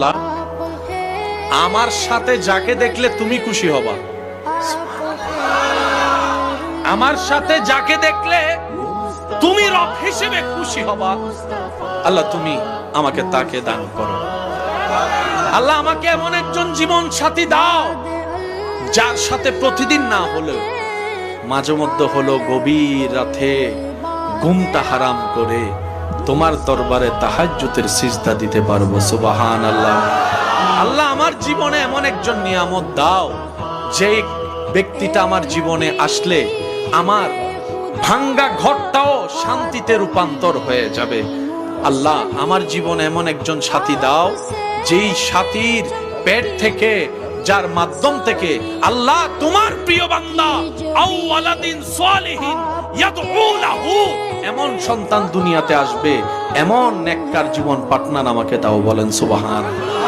আল্লাহ আমার সাথে যাকে দেখলে তুমি খুশি হবা, আমার সাথে যাকে দেখলে তুমি রব হিসেবে খুশি হবা, আল্লাহ তুমি আমাকে তাকে দান করো। আল্লাহ আমাকে এমন একজন জীবন সাথী দাও যার সাথে প্রতিদিন না হলেও মাঝে মধ্যে হলো গভীর রাতে ঘুমটা হারাম করে তোমার দরবারে তাহাজ্জুদের সিজদা দিতে পারবো। সুবহানাল্লাহ। আল্লাহ আমার জীবনে এমন একজন নিয়ামত দাও যে ব্যক্তিটা আমার জীবনে আসলে আমার ভাঙ্গা ঘরটাও শান্তিতে রূপান্তর হয়ে যাবে। আল্লাহ আমার জীবনে এমন একজন সাথী দাও যেই সাথীর পেট থেকে, যার মাধ্যম থেকে আল্লাহ তোমার প্রিয় বান্দা আও ওয়ালাদিন সালিহিন ইয়াদউ লাহু এমন সন্তান দুনিয়াতে আসবে, এমন নেককার জীবন পার্টনার আমাকে দাও। বলেন সুবহানাল্লাহ।